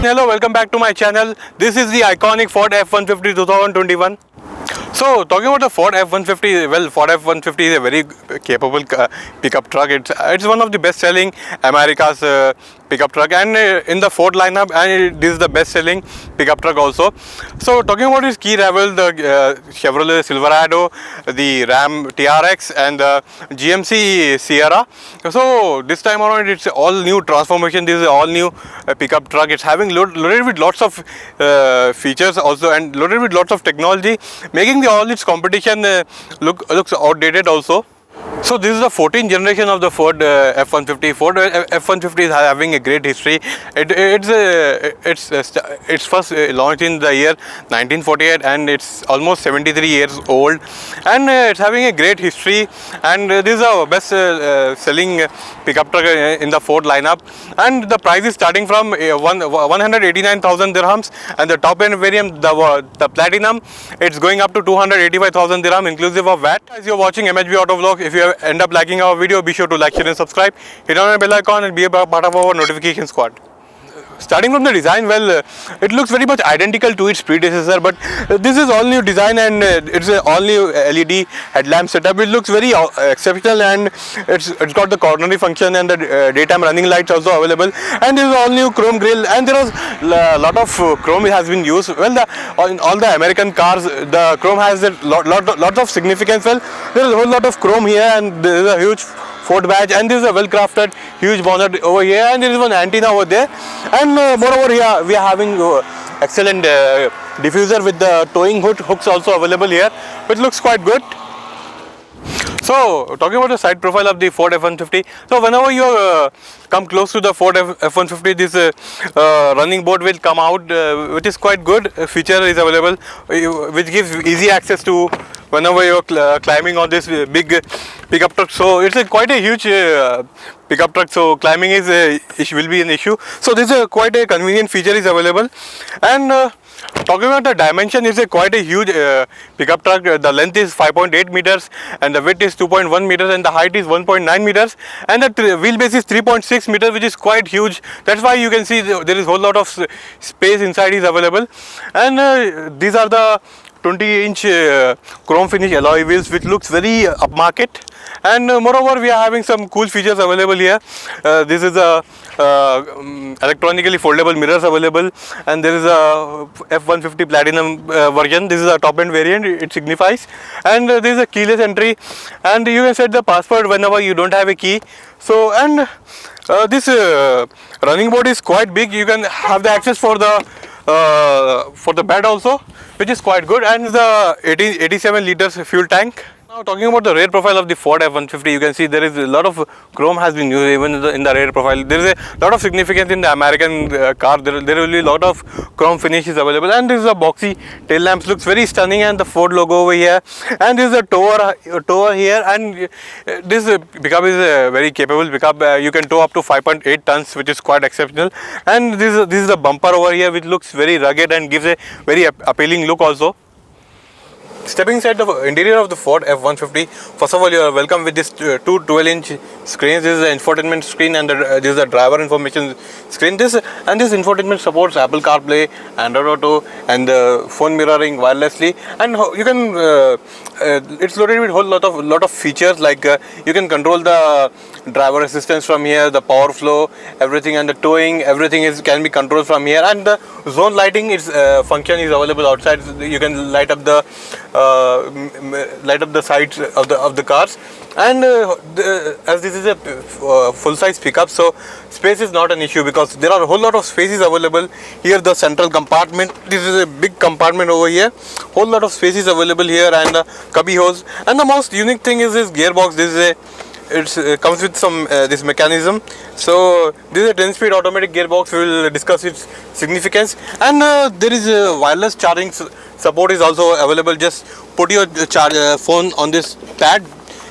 Hello, welcome back to my channel. This is the iconic Ford F-150 2021. So talking about the Ford F-150, well, Ford F-150 is a very capable pickup truck. It's one of the best selling America's pickup truck, and in the Ford lineup, and this is the best selling pickup truck also. So talking about its key rival, the Chevrolet Silverado, the Ram TRX, and the GMC Sierra. So this time around it's all new transformation. This is all new pickup truck. It's having loaded with lots of features also, and loaded with lots of technology, making all its competition looks outdated also. So this is the 14th generation of the Ford F-150. Ford F-150 is having a great history. It's first launched in the year 1948, and it's almost 73 years old, and it's having a great history. And this is the best selling pickup truck in the Ford lineup. And the price is starting from 189,000 dirhams, and the top end variant, the Platinum, it's going up to 285,000 dirham inclusive of VAT. As you're watching MHB Auto Vlog, if you end up liking our video, be sure to like, share and subscribe. Hit on the bell icon and be a part of our notification squad. Starting from the design, well, it looks very much identical to its predecessor, but this is all new design, and it's an all new LED headlamp setup. It looks very exceptional, and it's got the coronary function and the daytime running lights also available, and this is all new chrome grille, and there is a lot of chrome has been used. Well, in all the American cars, the chrome has a lot of significance. Well, there is a whole lot of chrome here, and there is a huge Ford badge, and this is a well crafted huge bonnet over here, and there is one antenna over there, and moreover here we are having excellent diffuser with the towing hooks also available here, which looks quite good. So talking about the side profile of the Ford F-150, so whenever you come close to the Ford F-150, this running board will come out, which is quite good. A feature is available which gives easy access to whenever you are climbing on this big pickup truck. So it's quite a huge pickup truck, so climbing will be an issue. So this is quite a convenient feature is available. And talking about the dimension, it's quite a huge pickup truck. The length is 5.8 meters, and the width is 2.1 meters, and the height is 1.9 meters, and the wheelbase is 3.6 meters, which is quite huge. That's why you can see there is a whole lot of space inside is available. And these are the 20-inch chrome finish alloy wheels, which looks very upmarket. And moreover, we are having some cool features available here. This is a electronically foldable mirrors available, and there is a F-150 Platinum version. This is a top end variant, it signifies. And there is a keyless entry, and you can set the password whenever you don't have a key. So, and this running board is quite big. You can have the access for the bed also, which is quite good, and the 87 liters fuel tank. Now talking about the rear profile of the Ford F-150, you can see there is a lot of chrome has been used even in the rear profile. There is a lot of significance in the American car. There will be a lot of chrome finishes available, and this is a boxy tail lamps, looks very stunning, and the Ford logo over here, and this is a tower here, and this pickup is a very capable pickup. You can tow up to 5.8 tons, which is quite exceptional, and this is the bumper over here, which looks very rugged and gives a very appealing look also. Stepping inside the interior of the Ford F-150, first of all, you are welcome with this two 12-inch screens. This is the infotainment screen, and this is the driver information screen. This infotainment supports Apple CarPlay, Android Auto, and phone mirroring wirelessly. And you can it's loaded with a whole lot of features, like you can control the driver assistance from here, the power flow, everything, and the towing, everything can be controlled from here. And the zone lighting function is available outside. You can light up the sides of the cars, and as this is a full-size pickup, so space is not an issue, because there are a whole lot of spaces available here. The central compartment, this is a big compartment over here, whole lot of spaces available here, and the cubby holes. And the most unique thing is this gearbox. It comes with some this mechanism. So this is a 10-speed automatic gearbox. We will discuss its significance. And there is a wireless charging support is also available. Just put your phone on this pad,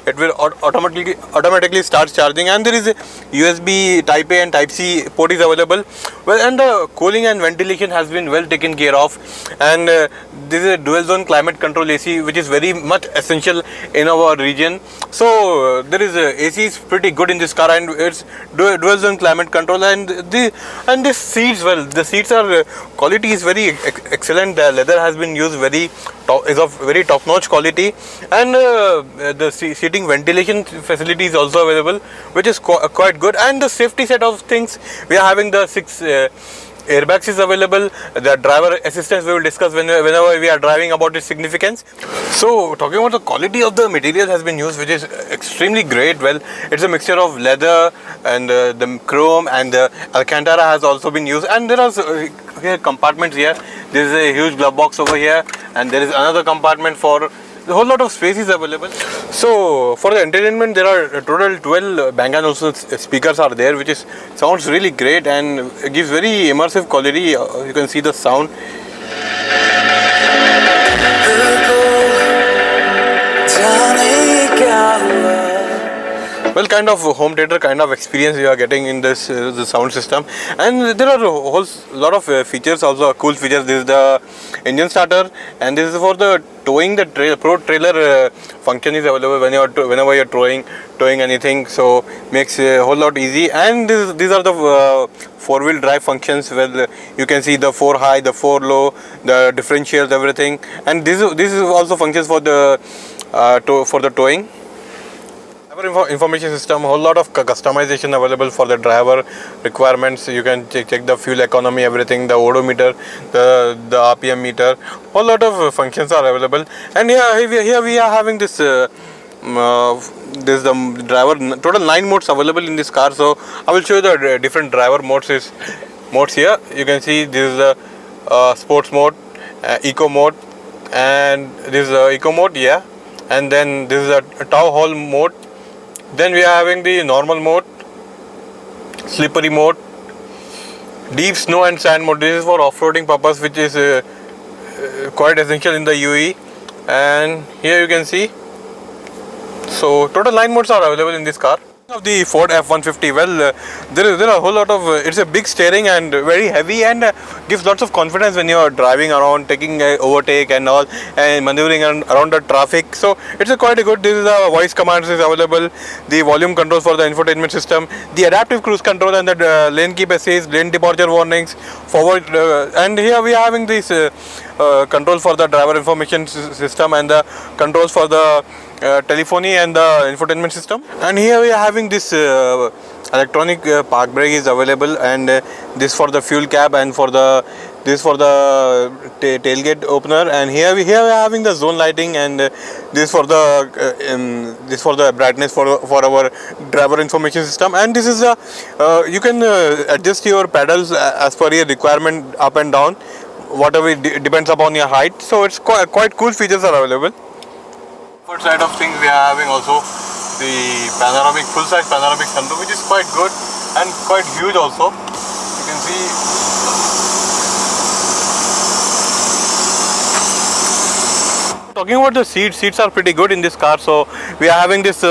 it will automatically start charging, and there is a USB Type A and Type C port is available. Well, and the cooling and ventilation has been well taken care of, and this is a dual zone climate control AC, which is very much essential in our region. So there is AC is pretty good in this car, and it's dual zone climate control, and the seats, well, the seats are quality is very excellent. The leather has been used is of very top notch quality, and the seating ventilation facility is also available, which is quite good. And the safety set of things, we are having the 6 airbags is available. The driver assistance we will discuss whenever we are driving about its significance. So talking about the quality of the material has been used, which is extremely great. Well, it's a mixture of leather and the chrome, and the Alcantara has also been used, and there are here compartments here. There is a huge glove box over here, and there is another compartment for a whole lot of space is available. So for the entertainment, there are total 12 Bang & Olufsen speakers are there, which sounds really great and gives very immersive quality. You can see the sound. Well, kind of home theater kind of experience you are getting in this the sound system, and there are a whole lot of features, also cool features. This is the engine starter, and this is for the towing. The pro trailer function is available whenever you are towing anything, so makes a whole lot easy. And these are the 4-wheel drive functions, where you can see the 4 high, the 4 low, the differentials, everything. And this is also functions for the towing. Information system, whole lot of customization available for the driver requirements. You can check the fuel economy, everything, the odometer, the RPM meter, whole lot of functions are available. And here we are having this the driver total 9 modes available in this car. So I will show you the different driver modes here. You can see this is the sports mode, eco mode, and this is eco mode, yeah, and then this is a tow haul mode. Then we are having the normal mode, slippery mode, deep snow and sand mode. This is for off-roading purpose, which is quite essential in the UAE. And here you can see, so total 9 modes are available in this car. Of the Ford F-150, well, there are a whole lot of it's a big steering and very heavy, and gives lots of confidence when you are driving around, taking overtake and all, and maneuvering around the traffic. So it's quite a good. This is a voice commands is available, the volume controls for the infotainment system, the adaptive cruise control, and the lane keep assist, lane departure warnings, forward, and here we are having this control for the driver information system, and the controls for the telephony and the infotainment system. And here we are having this electronic park brake is available, and this for the fuel cap, and this for the tailgate opener. And here we are having the zone lighting, and this for the brightness for our driver information system. And this is you can adjust your pedals as per your requirement, up and down, whatever depends upon your height. So it's quite cool features are available. For side of things, we are having also the full-size panoramic sunroof, which is quite good and quite huge also. You can see. Talking about the seats are pretty good in this car. So we are having this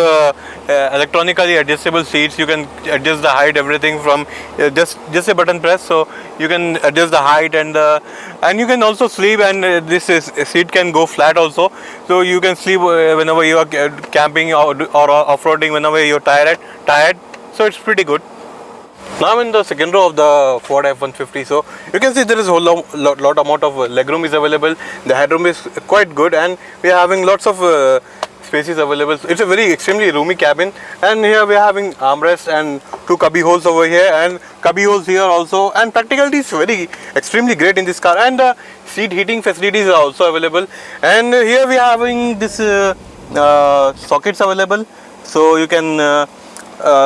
electronically adjustable seats. You can adjust the height, everything from just a button press. So you can adjust the height, and you can also sleep, and this seat can go flat also. So you can sleep whenever you are camping or off-roading, whenever you're tired. So it's pretty good. Now I'm in the second row of the Ford F-150. So you can see there is a whole lot amount of legroom is available. The headroom is quite good, and we are having lots of spaces available. It's a very extremely roomy cabin, and here we are having armrests and 2 cubby holes over here, and cubby holes here also. And practicality is very extremely great in this car, and seat heating facilities are also available. And here we are having this sockets available, so you can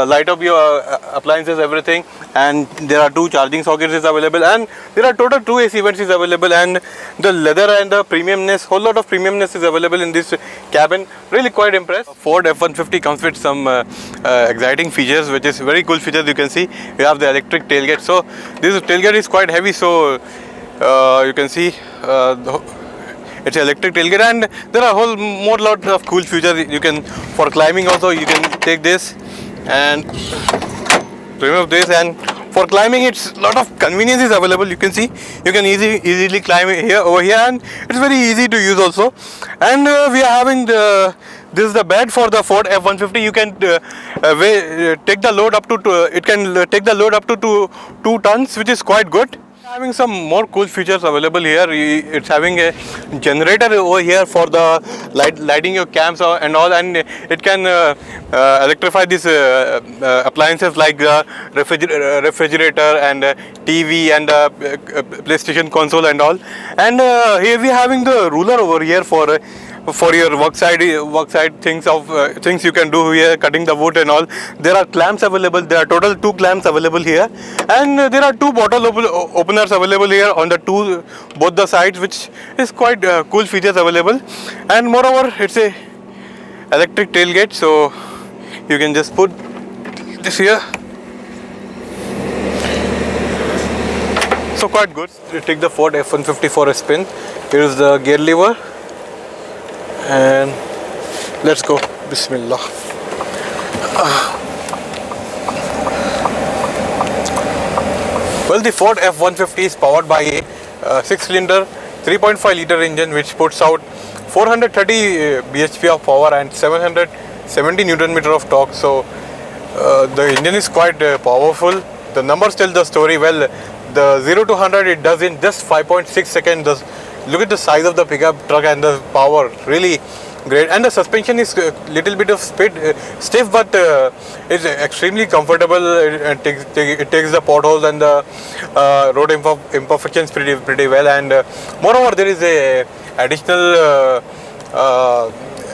light up your appliances, everything. And there are 2 charging sockets is available, and there are total 2 AC vents is available. And the leather and the premiumness, whole lot of premiumness is available in this cabin. Really quite impressed. Ford F-150 comes with some exciting features, which is very cool features. You can see we have the electric tailgate. So this tailgate is quite heavy, so you can see it's electric tailgate, and there are a whole more lot of cool features. You can, for climbing also, you can take this and remove this, and for climbing it's lot of convenience is available. You can see you can easily climb here over here, and it's very easy to use also. And we are having this is the bed for the Ford F-150. You can take the load up to it can take the load up to 2 tons, which is quite good. Having some more cool features available here. It's having a generator over here for the lighting your camps and all, and it can electrify these appliances like the refrigerator and TV and PlayStation console and all. And here we are having the ruler over here for your work side things you can do here, cutting the wood and all. There are clamps available. There are total 2 clamps available here, and there are 2 bottle openers available here on the both the sides, which is quite cool features available. And moreover, it's a electric tailgate, so you can just put this here. So quite good. You take the Ford F-150 for a spin. Here is the gear lever, and let's go. Bismillah. Well, the Ford F-150 is powered by a 6-cylinder 3.5 liter engine, which puts out 430 bhp of power and 770 Newton meter of torque. So the engine is quite powerful. The numbers tell the story well. The 0 to 100 it does in just 5.6 seconds. Look at the size of the pickup truck and the power, really great. And the suspension is little bit of stiff, but it's extremely comfortable. It takes the potholes and the road imperfections pretty well. And moreover, there is a additional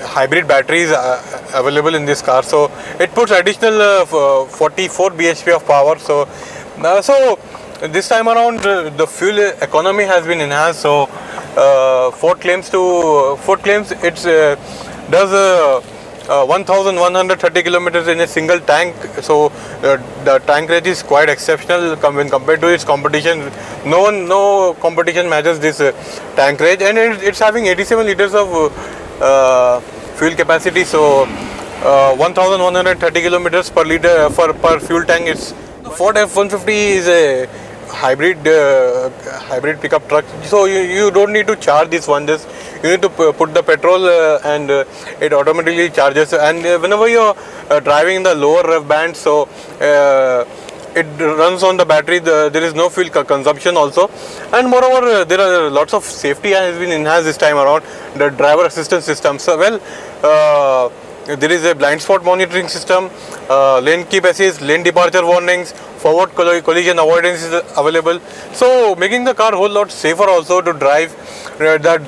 hybrid batteries available in this car, so it puts additional 44 bhp of power. So this time around the fuel economy has been enhanced. So Ford claims it does 1130 kilometers in a single tank. So the tank range is quite exceptional when compared to its competition. No competition matches this tank range, and it's having 87 liters of fuel capacity. So 1130 kilometers per liter per fuel tank. It's Ford F-150 is a hybrid pickup truck, so you don't need to charge this one. Just you need to put the petrol and it automatically charges. And whenever you're driving in the lower rev band, so it runs on the battery. There is no fuel consumption also. And moreover, there are lots of safety has been enhanced this time around. The driver assistance system, so there is a blind spot monitoring system, lane keep assist, lane departure warnings, forward collision avoidance is available. So making the car a whole lot safer also to drive. The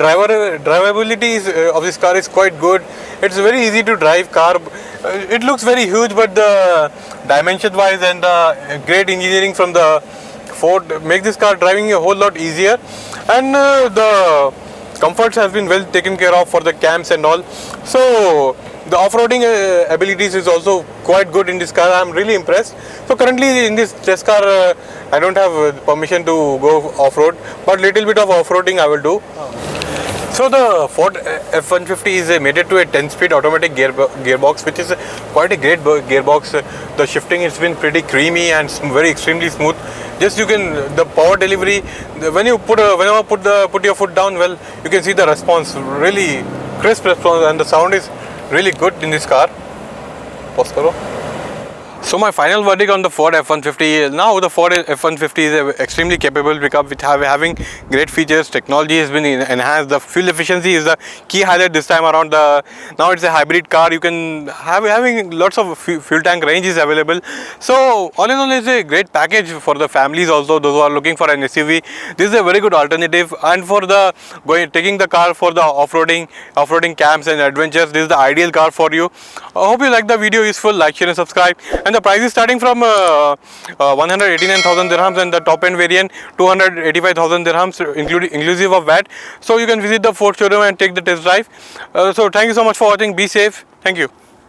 drivability of this car is quite good. It's a very easy to drive car. It looks very huge, but the dimension wise and the great engineering from the Ford make this car driving a whole lot easier. And the comforts has been well taken care of for the camps and all. So the off-roading abilities is also quite good in this car. I'm really impressed. So currently in this test car, I don't have permission to go off-road, but little bit of off-roading I will do. So the Ford F-150 is mated to a 10-speed automatic gearbox, which is quite a great gearbox. The shifting has been pretty creamy and very extremely smooth. Just you can the power delivery when you put your foot down, well, you can see the response, really crisp response, and the sound is really good in this car. Pause karo. So my final verdict on the Ford F-150. Now the Ford F-150 is an extremely capable pickup with having great features. Technology has been enhanced. The fuel efficiency is the key highlight this time around. Now it's a hybrid car. You can having lots of fuel tank range is available. So all in all, it's a great package for the families also. Those who are looking for an SUV, this is a very good alternative. And for the taking the car for the off-roading camps and adventures, this is the ideal car for you. I hope you like the video useful. Like, share and subscribe. And the price is starting from 189,000 dirhams, and the top end variant 285,000 dirhams inclusive of VAT. So you can visit the Ford showroom and take the test drive. So thank you so much for watching. Be safe. Thank you.